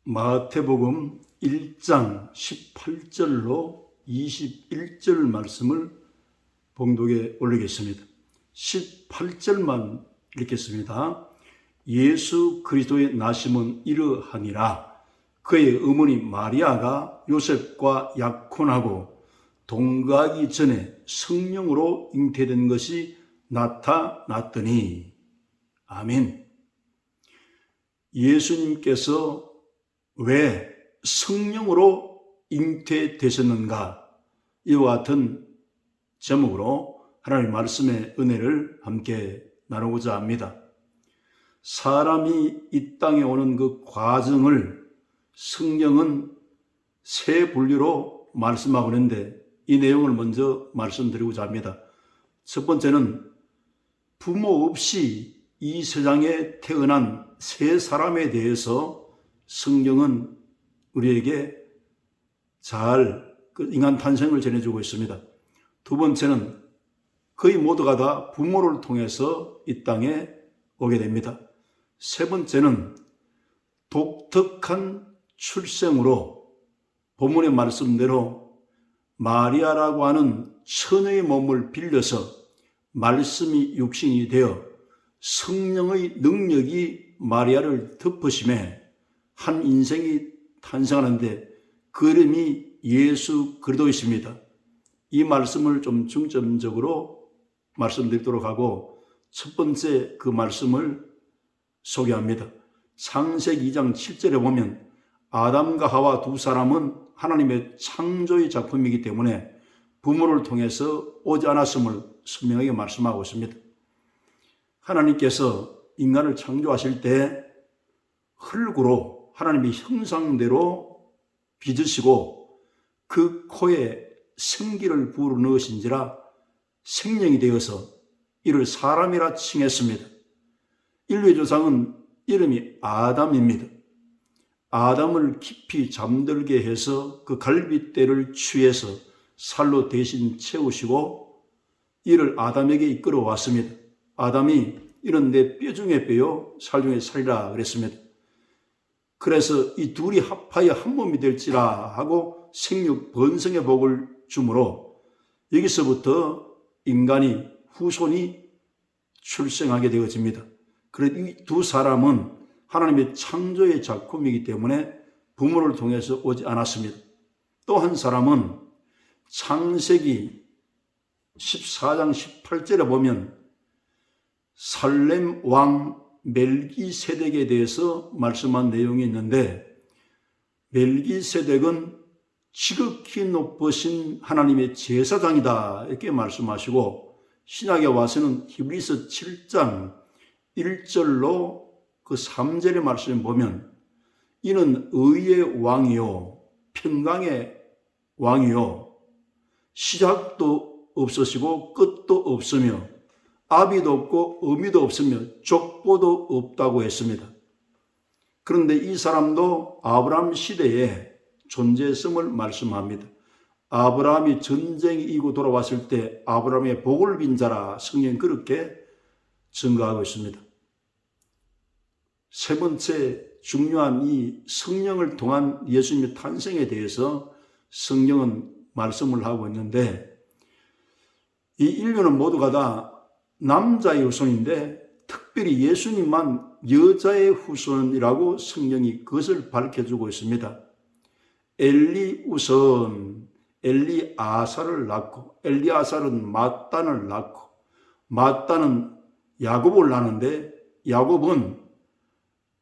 마태복음 1장 18절로 21절 말씀을 봉독에 올리겠습니다. 18절만 읽겠습니다. 예수 그리스도의 나심은 이러하니라. 그의 어머니 마리아가 요셉과 약혼하고 동거하기 전에 성령으로 잉태된 것이 나타났더니. 아멘. 예수님께서 왜 성령으로 잉태되셨는가? 이와 같은 제목으로 하나님의 말씀의 은혜를 함께 나누고자 합니다. 사람이 이 땅에 오는 그 과정을 성경은 세 분류로 말씀하고 있는데 이 내용을 먼저 말씀드리고자 합니다. 첫 번째는 부모 없이 이 세상에 태어난 세 사람에 대해서 성경은 우리에게 잘 인간 탄생을 전해주고 있습니다. 두 번째는 거의 모두가 다 부모를 통해서 이 땅에 오게 됩니다. 세 번째는 독특한 출생으로 본문의 말씀대로 마리아라고 하는 처녀의 몸을 빌려서 말씀이 육신이 되어 성령의 능력이 마리아를 덮으심에 한 인생이 탄생하는데 그 이름이 예수 그리스도이십니다. 이 말씀을 좀 중점적으로 말씀드리도록 하고 첫 번째 그 말씀을 소개합니다. 창세기 2장 7절에 보면 아담과 하와 두 사람은 하나님의 창조의 작품이기 때문에 부모를 통해서 오지 않았음을 선명하게 말씀하고 있습니다. 하나님께서 인간을 창조하실 때 흙으로 하나님의 형상대로 빚으시고 그 코에 생기를 불어 넣으신지라 생명이 되어서 이를 사람이라 칭했습니다. 인류의 조상은 이름이 아담입니다. 아담을 깊이 잠들게 해서 그 갈빗대를 취해서 살로 대신 채우시고 이를 아담에게 이끌어 왔습니다. 아담이 이는 내 뼈 중에 뼈요 살 중에 살이라 그랬습니다. 그래서 이 둘이 합하여 한 몸이 될지라 하고 생육 번성의 복을 주므로 여기서부터 인간이 후손이 출생하게 되어집니다. 그래서 이 두 사람은 하나님의 창조의 작품이기 때문에 부모를 통해서 오지 않았습니다. 또 한 사람은 창세기 14장 18절에 보면 살렘 왕 멜기세덱에 대해서 말씀한 내용이 있는데 멜기세덱은 지극히 높으신 하나님의 제사장이다 이렇게 말씀하시고 신약에 와서는 히브리서 7장 1절로 그 3절의 말씀을 보면 이는 의의 왕이요 평강의 왕이요 시작도 없으시고 끝도 없으며 아비도 없고 어미도 없으며 족보도 없다고 했습니다. 그런데 이 사람도 아브라함 시대에 존재성을 말씀합니다. 아브라함이 전쟁이 이기고 돌아왔을 때 아브라함의 복을 빈 자라 성경은 그렇게 증거하고 있습니다. 세 번째 중요한 이 성령을 통한 예수님의 탄생에 대해서 성경은 말씀을 하고 있는데 이 인류는 모두가 다 남자의 후손인데 특별히 예수님만 여자의 후손이라고 성경이 그것을 밝혀주고 있습니다. 엘리우선 엘리아사를 낳고 엘리아사는 마단을 낳고 마단은 야곱을 낳는데 야곱은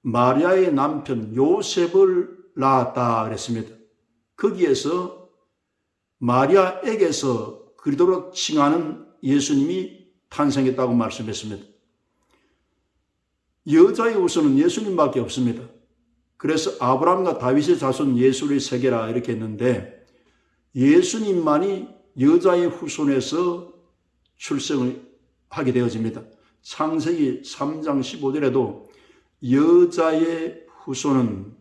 마리아의 남편 요셉을 낳았다 그랬습니다. 거기에서 마리아에게서 그리스도로 칭하는 예수님이 탄생했다고 말씀했습니다. 여자의 후손은 예수님밖에 없습니다. 그래서 아브라함과 다윗의 자손 예수의 세계라 이렇게 했는데 예수님만이 여자의 후손에서 출생을 하게 되어집니다. 창세기 3장 15절에도 여자의 후손은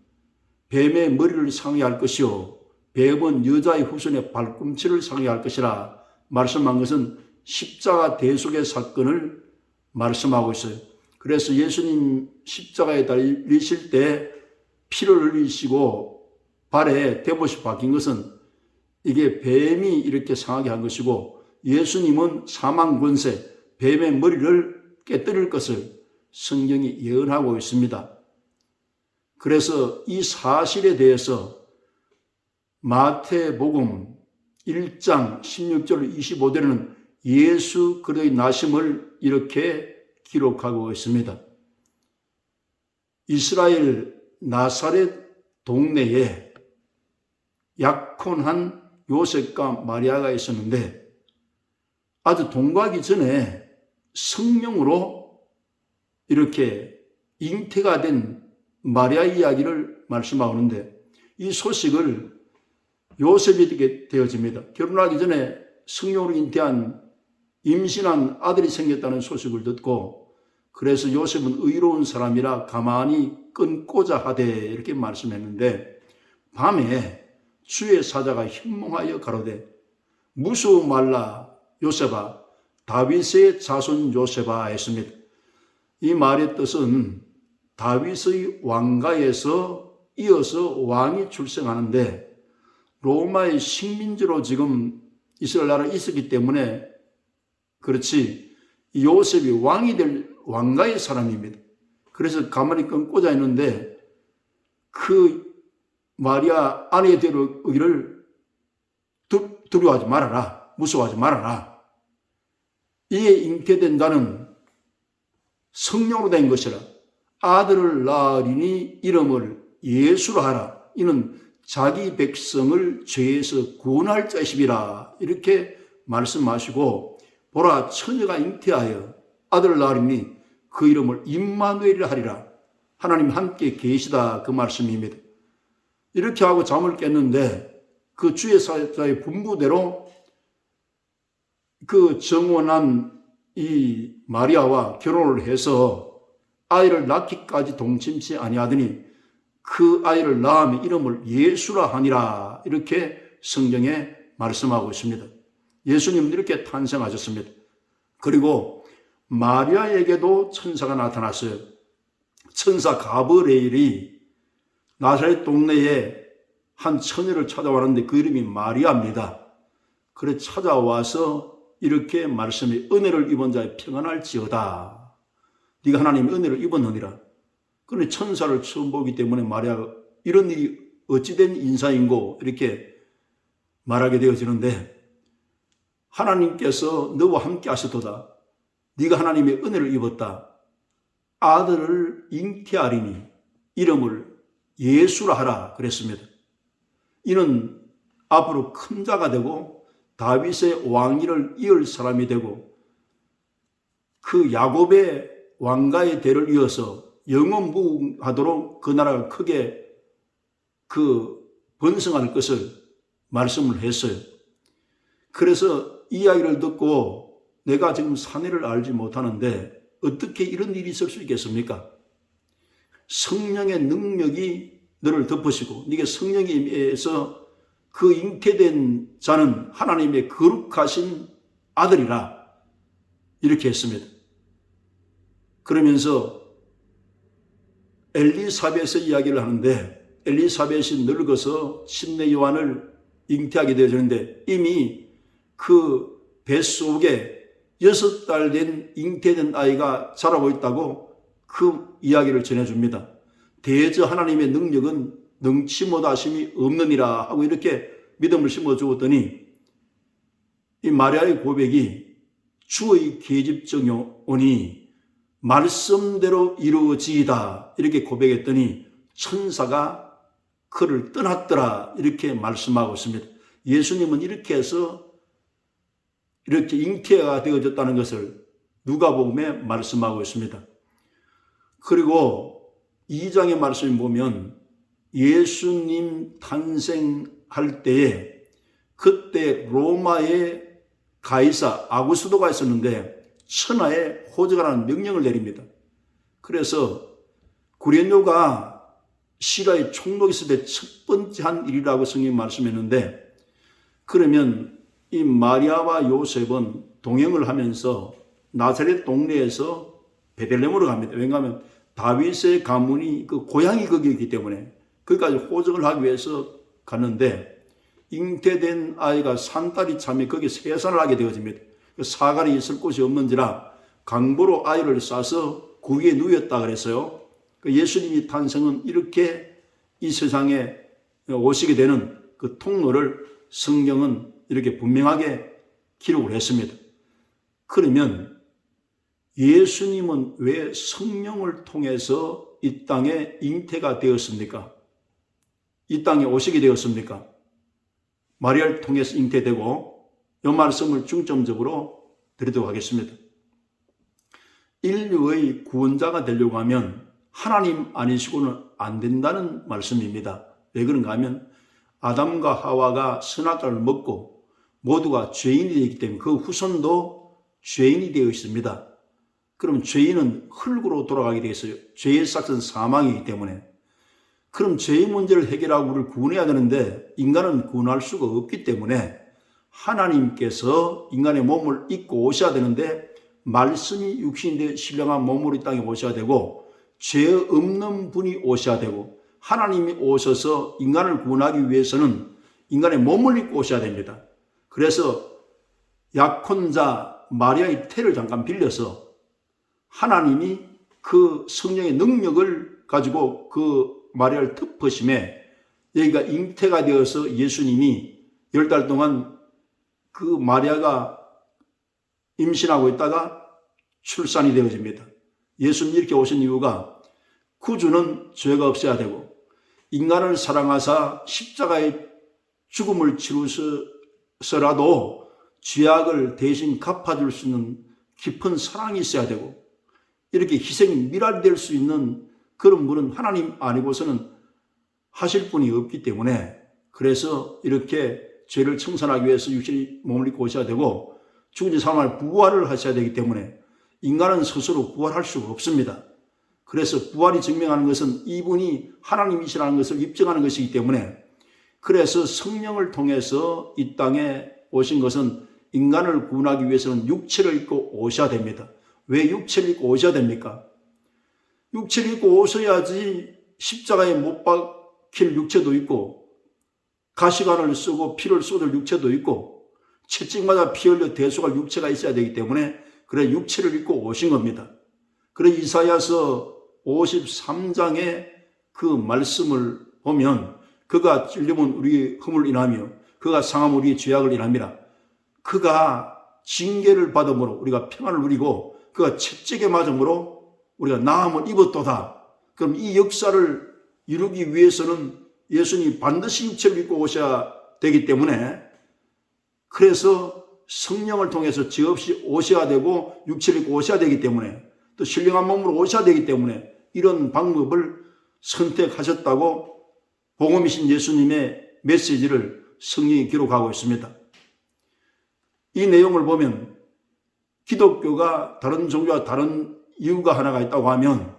뱀의 머리를 상회할 것이요 뱀은 여자의 후손의 발꿈치를 상회할 것이라 말씀한 것은 십자가 대속의 사건을 말씀하고 있어요. 그래서 예수님 십자가에 달리실 때 피를 흘리시고 발에 대못이 박힌 것은 이게 뱀이 이렇게 상하게 한 것이고, 예수님은 사망 권세, 뱀의 머리를 깨뜨릴 것을 성경이 예언하고 있습니다. 그래서 이 사실에 대해서 마태복음 1장 16절 25절에는 예수 그리스도의 나심을 이렇게 기록하고 있습니다. 이스라엘 나사렛 동네에 약혼한 요셉과 마리아가 있었는데, 아주 동거하기 전에 성령으로 이렇게 잉태가 된 마리아 이야기를 말씀하는데, 이 소식을 요셉이 듣게 되어집니다. 결혼하기 전에 성령으로 잉태한 임신한 아들이 생겼다는 소식을 듣고, 그래서 요셉은 의로운 사람이라 가만히 끊고자 하되 이렇게 말씀했는데, 밤에 주의 사자가 현몽하여 가로되 무서워 말라 요셉아, 다윗의 자손 요셉아 했습니다. 이 말의 뜻은 다윗의 왕가에서 이어서 왕이 출생하는데, 로마의 식민지로 지금 이스라엘 나라에 있었기 때문에 그렇지, 요셉이 왕이 될 왕가의 사람입니다. 그래서 가만히 끊고자 했는데, 그 마리아 아내의 되기를 두려워하지 말아라, 무서워하지 말아라. 이에 잉태된다는 성령으로 된 것이라. 아들을 낳으리니 이름을 예수로 하라. 이는 자기 백성을 죄에서 구원할 자식이라. 이렇게 말씀하시고, 보라 처녀가 잉태하여 아들을 낳으리니 그 이름을 임마누엘이라 하리라. 하나님 함께 계시다, 그 말씀입니다. 이렇게 하고 잠을 깼는데, 그 주의 사자의 분부대로 그 정원한 이 마리아와 결혼을 해서 아이를 낳기까지 동침치 아니하더니 그 아이를 낳으며 이름을 예수라 하니라. 이렇게 성경에 말씀하고 있습니다. 예수님은 이렇게 탄생하셨습니다. 그리고 마리아에게도 천사가 나타났어요. 천사 가브리엘이 나사렛 동네에 한 처녀를 찾아왔는데 그 이름이 마리아입니다. 그래 찾아와서 이렇게 말씀해, 은혜를 입은 자의 평안할지어다. 네가 하나님의 은혜를 입었느니라. 그런데 천사를 처음 보기 때문에 마리아가 이런 일이 어찌된 인사인고 이렇게 말하게 되어지는데, 하나님께서 너와 함께 하시도다. 네가 하나님의 은혜를 입었다. 아들을 잉태하리니 이름을 예수라 하라 그랬습니다. 이는 앞으로 큰 자가 되고 다윗의 왕위를 이을 사람이 되고 그 야곱의 왕가의 대를 이어서 영원무궁하도록 그 나라가 크게 번성할 것을 말씀을 했어요. 그래서 이 이야기를 듣고 내가 지금 사내를 알지 못하는데 어떻게 이런 일이 있을 수 있겠습니까? 성령의 능력이 너를 덮으시고 네게 성령에 의해서 그 잉태된 자는 하나님의 거룩하신 아들이라 이렇게 했습니다. 그러면서 엘리사벳의 이야기를 하는데, 엘리사벳이 늙어서 침례 요한을 잉태하게 되어지는데 이미 그 뱃속에 6달 된 잉태된 아이가 자라고 있다고 그 이야기를 전해줍니다. 대저 하나님의 능력은 능치 못하심이 없느니라 하고 이렇게 믿음을 심어주었더니 이 마리아의 고백이 주의 계집정오니 말씀대로 이루어지이다 이렇게 고백했더니 천사가 그를 떠났더라 이렇게 말씀하고 있습니다. 예수님은 이렇게 해서 이렇게 잉태가 되어졌다는 것을 누가복음에 말씀하고 있습니다. 그리고 2장의 말씀을 보면 예수님 탄생할 때에 그때 로마의 가이사 아구스도가 있었는데 천하에 호적하라는 명령을 내립니다. 그래서 구레뇨가 시라의 총독이 있을 때 첫 번째 한 일이라고 성경이 말씀했는데, 그러면 이 마리아와 요셉은 동행을 하면서 나사렛 동네에서 베들레헴으로 갑니다. 왜냐하면 다윗의 가문이 그 고향이 거기였기 때문에 거기까지 호적을 하기 위해서 갔는데 잉태된 아이가 산딸이 참에 거기에 세산을 하게 되어집니다. 사갈이 있을 곳이 없는지라 강보로 아이를 싸서 그 위에 누웠다 그랬어요. 예수님이 탄생은 이렇게 이 세상에 오시게 되는 그 통로를 성경은 이렇게 분명하게 기록을 했습니다. 그러면 예수님은 왜 성령을 통해서 이 땅에 잉태가 되었습니까? 이 땅에 오시게 되었습니까? 마리아를 통해서 잉태되고 이 말씀을 중점적으로 드리도록 하겠습니다. 인류의 구원자가 되려고 하면 하나님 아니시고는 안 된다는 말씀입니다. 왜 그런가 하면 아담과 하와가 선악과를 먹고 모두가 죄인이 되기 때문에 그 후손도 죄인이 되어 있습니다. 그럼 죄인은 흙으로 돌아가게 되어 있어요. 죄의 삭은 사망이기 때문에. 그럼 죄의 문제를 해결하고 우리를 구원해야 되는데 인간은 구원할 수가 없기 때문에 하나님께서 인간의 몸을 입고 오셔야 되는데 말씀이 육신이 되어 신령한 몸으로 이 땅에 오셔야 되고 죄 없는 분이 오셔야 되고 하나님이 오셔서 인간을 구원하기 위해서는 인간의 몸을 입고 오셔야 됩니다. 그래서 약혼자 마리아의 태를 잠깐 빌려서 하나님이 그 성령의 능력을 가지고 그 마리아를 덮으심에 여기가 잉태가 되어서 예수님이 10달 동안 그 마리아가 임신하고 있다가 출산이 되어집니다. 예수님이 이렇게 오신 이유가 구주는 죄가 없어야 되고 인간을 사랑하사 십자가의 죽음을 치루서라도 죄악을 대신 갚아줄 수 있는 깊은 사랑이 있어야 되고 이렇게 희생이 미랄될 수 있는 그런 분은 하나님 아니고서는 하실 분이 없기 때문에 그래서 이렇게 죄를 청산하기 위해서 육신의 몸을 입고 오셔야 되고 죽은 지 사망을 부활을 하셔야 되기 때문에 인간은 스스로 부활할 수가 없습니다. 그래서 부활이 증명하는 것은 이분이 하나님이시라는 것을 입증하는 것이기 때문에 그래서 성령을 통해서 이 땅에 오신 것은 인간을 구원하기 위해서는 육체를 입고 오셔야 됩니다. 왜 육체를 입고 오셔야 됩니까? 육체를 입고 오셔야지 십자가에 못 박힐 육체도 있고 가시관을 쓰고 피를 쏟을 육체도 있고 채찍마다 피 흘려 대속할 육체가 있어야 되기 때문에 그래 육체를 입고 오신 겁니다. 그래 이사야서 53장의 그 말씀을 보면 그가 찔림은 우리의 흠을 인하며 그가 상함은 우리의 죄악을 인함이라. 그가 징계를 받음으로 우리가 평안을 누리고 그가 채찍에 맞음으로 우리가 나음을 입었도다. 그럼 이 역사를 이루기 위해서는 예수님이 반드시 육체를 입고 오셔야 되기 때문에 그래서 성령을 통해서 죄 없이 오셔야 되고 육체를 입고 오셔야 되기 때문에 또 신령한 몸으로 오셔야 되기 때문에 이런 방법을 선택하셨다고 복음이신 예수님의 메시지를 성경이 기록하고 있습니다. 이 내용을 보면 기독교가 다른 종교와 다른 이유가 하나가 있다고 하면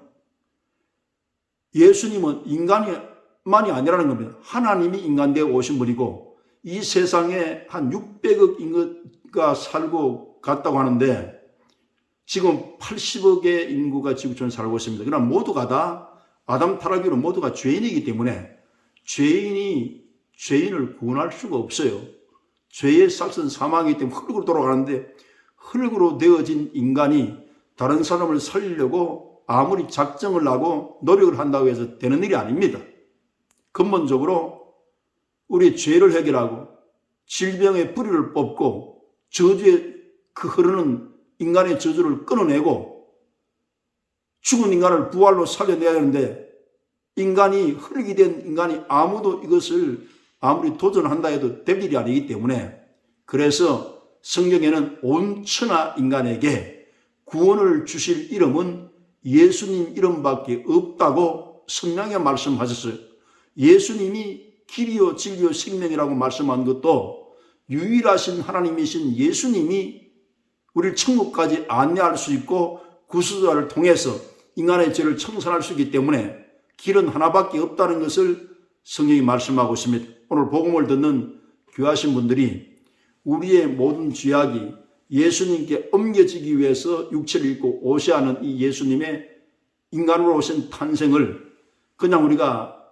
예수님은 인간만이 아니라는 겁니다. 하나님이 인간 되어 오신 분이고 이 세상에 한 600억 인구가 살고 갔다고 하는데 지금 80억의 인구가 지구촌에 살고 있습니다. 그러나 모두가 다 아담 타락으로 모두가 죄인이기 때문에 죄인을 구원할 수가 없어요. 죄의 삭은 사망이기 때문에 흙으로 돌아가는데 흙으로 되어진 인간이 다른 사람을 살리려고 아무리 작정을 하고 노력을 한다고 해서 되는 일이 아닙니다. 근본적으로 우리의 죄를 해결하고 질병의 뿌리를 뽑고 저주의 그 흐르는 인간의 저주를 끊어내고 죽은 인간을 부활로 살려내야 하는데 인간이 흙이 된 인간이 아무도 이것을 아무리 도전한다 해도 될 일이 아니기 때문에 그래서 성경에는 온 천하 인간에게 구원을 주실 이름은 예수님 이름밖에 없다고 성령에 말씀하셨어요. 예수님이 길이요 진리요 생명이라고 말씀한 것도 유일하신 하나님이신 예수님이 우리를 천국까지 안내할 수 있고 구수자를 통해서 인간의 죄를 청산할 수 있기 때문에 길은 하나밖에 없다는 것을 성경이 말씀하고 있습니다. 오늘 복음을 듣는 귀하신 분들이 우리의 모든 죄악이 예수님께 옮겨지기 위해서 육체를 입고 오셔야 하는 이 예수님의 인간으로 오신 탄생을 그냥 우리가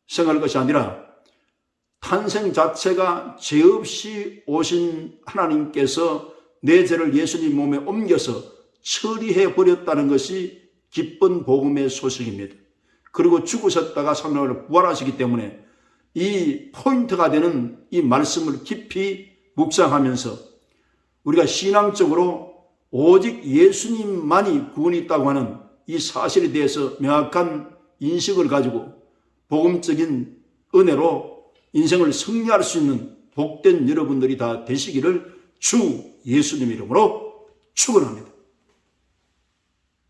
생각할 것이 아니라 탄생 자체가 죄 없이 오신 하나님께서 내 죄를 예수님 몸에 옮겨서 처리해 버렸다는 것이 기쁜 복음의 소식입니다. 그리고 죽으셨다가 3일만에 부활하시기 때문에 이 포인트가 되는 이 말씀을 깊이 묵상하면서 우리가 신앙적으로 오직 예수님만이 구원이 있다고 하는 이 사실에 대해서 명확한 인식을 가지고 복음적인 은혜로 인생을 승리할 수 있는 복된 여러분들이 다 되시기를 주 예수님 이름으로 축원합니다.